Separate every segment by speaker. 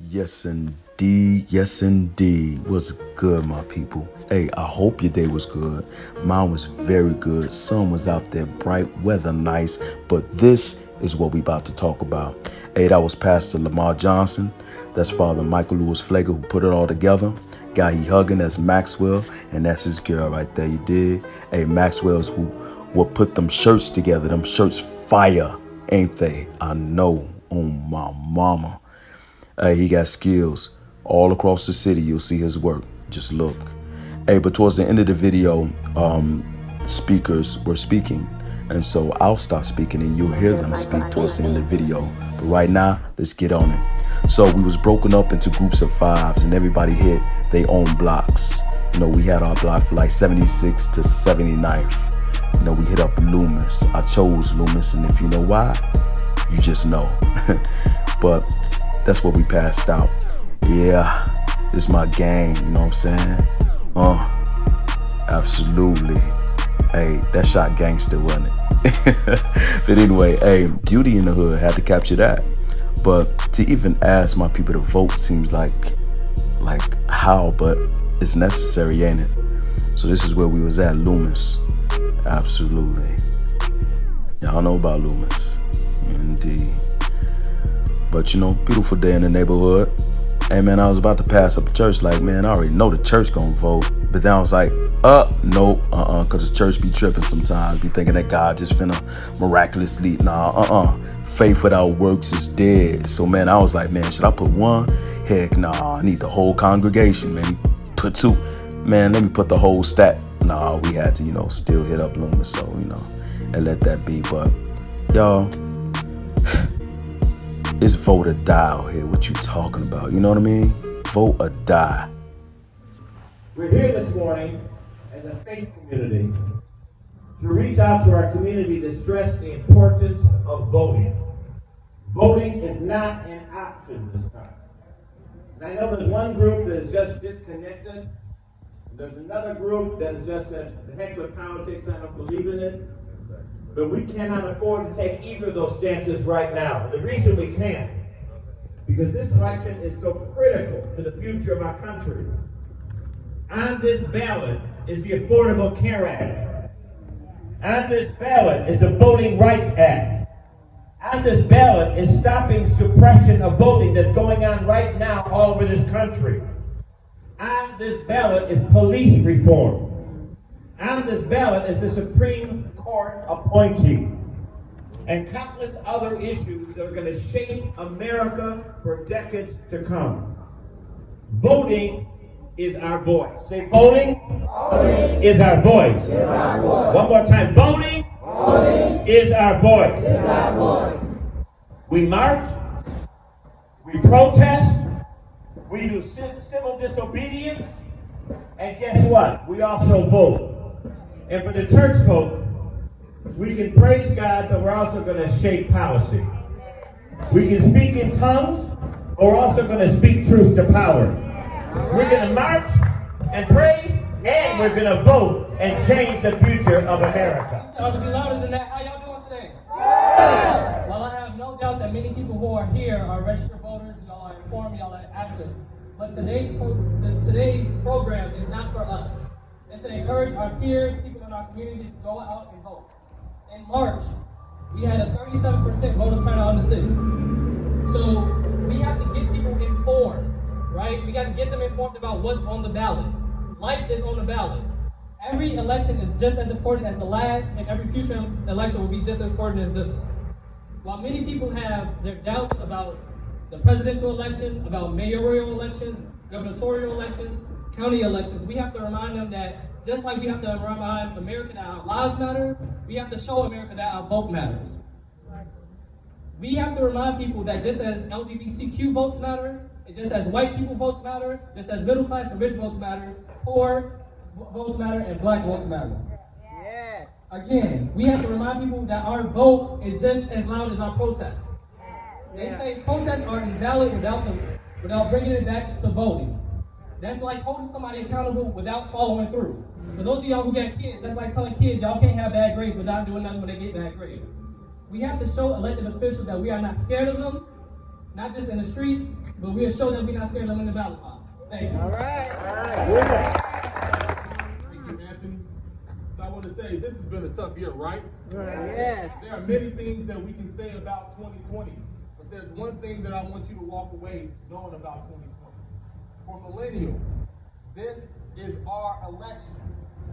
Speaker 1: Yes, indeed. Yes, indeed. What's good, my people? Hey, I hope your day was good. Mine was very good. Sun was out there, bright, weather nice. But this is what we about to talk about. Hey, that was Pastor Lamar Johnson. That's Father Michael Lewis Flager who put it all together. Guy he hugging, that's Maxwell. And that's his girl right there, you did. Hey, Maxwell's who will put them shirts together. Them shirts fire, ain't they? I know. Oh, my mama. Hey, he got skills all across the city. You'll see his work. Just look. Hey, but towards the end of the video, speakers were speaking. And so I'll stop speaking and you'll hear them speak towards the end of the video. But right now, let's get on it. So we was broken up into groups of fives and everybody hit their own blocks. You know, we had our block for like 76 to 79th. You know, we hit up Loomis. I chose Loomis, and if you know why, you just know. But that's what we passed out. Yeah, it's my gang, you know what I'm saying? Absolutely. Hey, that shot gangster, wasn't it? But anyway, hey, Beauty in the Hood had to capture that. But to even ask my people to vote seems like how, but it's necessary, ain't it? So this is where we was at, Loomis. Absolutely. Y'all know about Loomis. Indeed. But you know, beautiful day in the neighborhood. Hey man, I was about to pass up the church like, man, I already know the church gonna vote. But then I was like, no, cause the church be tripping sometimes. Be thinking that God just finna miraculously, faith without works is dead. So man, I was like, man, should I put one? Heck nah, I need the whole congregation, man. Put two. Man, let me put the whole stack. Nah, we had to, still hit up Loomis, so, and let that be. But y'all, it's vote or die out here. What you talking about? You know what I mean? Vote or die.
Speaker 2: We're here this morning as a faith community to reach out to our community to stress the importance of voting. Voting is not an option this time. And I know there's one group that is just disconnected. There's another group that is just said, the heck with politics, I don't believe in it. But we cannot afford to take either of those stances right now. And the reason we can't, because this election is so critical to the future of our country. On this ballot is the Affordable Care Act. On this ballot is the Voting Rights Act. On this ballot is stopping suppression of voting that's going on right now all over this country. On this ballot is police reform. On this ballot is the Supreme Court appointee. And countless other issues that are going to shape America for decades to come. Voting is our voice. Say, voting is our voice. One more time. Voting is our voice. We march, we protest, we do civil disobedience, and guess what? We also vote. And for the church folk, we can praise God, but we're also going to shape policy. We can speak in tongues, but we're also going to speak truth to power. We're going to march and pray, and we're going to vote and change the future of America.
Speaker 3: I would be louder than that. How y'all doing today? Well, I have no doubt that many people who are here are registered voters. Y'all are informed. Y'all are active. But today's program is not for us. It's to encourage our peers, people in our community, to go out and vote. In March, we had a 37% voter turnout in the city. So we have to get people informed, right? We got to get them informed about what's on the ballot. Life is on the ballot. Every election is just as important as the last, and every future election will be just as important as this one. While many people have their doubts about the presidential election, about mayoral elections, gubernatorial elections, county elections, we have to remind them that just like we have to remind America that our lives matter, we have to show America that our vote matters. We have to remind people that just as LGBTQ votes matter, and just as white people votes matter, just as middle class and rich votes matter, poor votes matter, and black votes matter. Yeah. Again, we have to remind people that our vote is just as loud as our protest. They say protests are invalid without bringing it back to voting. That's like holding somebody accountable without following through. For those of y'all who got kids, that's like telling kids y'all can't have bad grades but not doing nothing when they get bad grades. We have to show elected officials that we are not scared of them, not just in the streets, but we'll show them we're not scared of them in the ballot box. Thank you.
Speaker 4: Thank you, Anthony. So I want to say this has been a tough year, right?
Speaker 5: Yes.
Speaker 4: There are many things that we can say about 2020, but there's one thing that I want you to walk away knowing about 2020. For millennials, this is our election.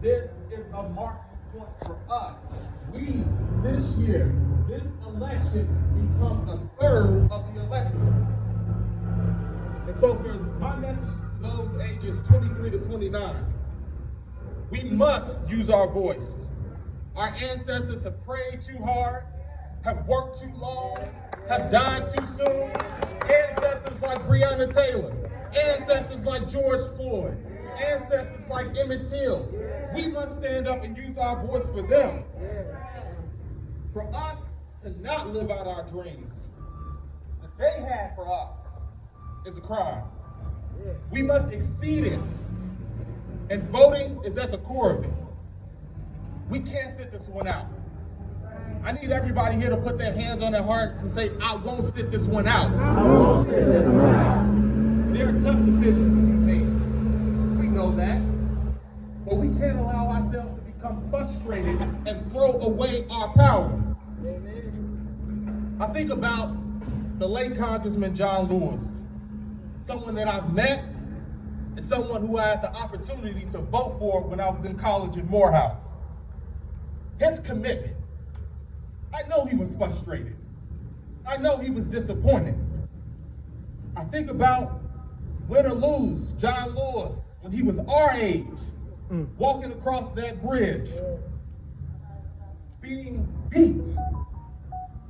Speaker 4: This is a marking point for us. We, this year, this election becomes a third of the electorate. And so for my message to those ages 23 to 29, we must use our voice. Our ancestors have prayed too hard, have worked too long, have died too soon. Ancestors like Breonna Taylor, ancestors like George Floyd, ancestors like Emmett Till. We must stand up and use our voice for them. For us to not live out our dreams that they had for us is a crime. We must exceed it. And voting is at the core of it. We can't sit this one out. I need everybody here to put their hands on their hearts and say, I won't sit this one out.
Speaker 5: I won't sit this one out.
Speaker 4: There are tough decisions to be made. We know that. But we can't allow ourselves to become frustrated and throw away our power. I think about the late Congressman John Lewis, someone that I've met and someone who I had the opportunity to vote for when I was in college in Morehouse. His commitment, I know he was frustrated. I know he was disappointed. I think about win or lose John Lewis when he was our age, walking across that bridge, being beat,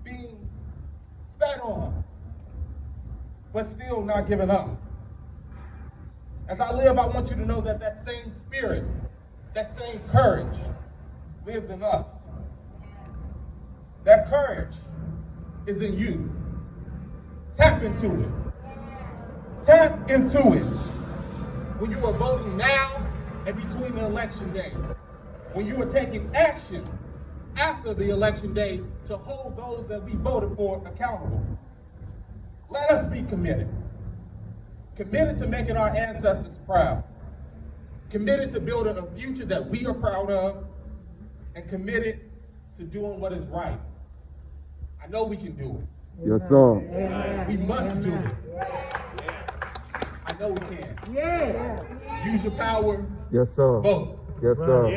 Speaker 4: being spat on, but still not giving up. As I live, I want you to know that that same spirit, that same courage lives in us. That courage is in you. Tap into it. Tap into it. When you are voting now and between the election day. When you are taking action after the election day to hold those that we voted for accountable. Let us be committed. Committed to making our ancestors proud. Committed to building a future that we are proud of. And committed to doing what is right. I know we can do it.
Speaker 6: Yes, sir.
Speaker 4: We must do it. I know we can. Use your power.
Speaker 6: Yes, sir.
Speaker 4: Vote.
Speaker 6: Yes, sir.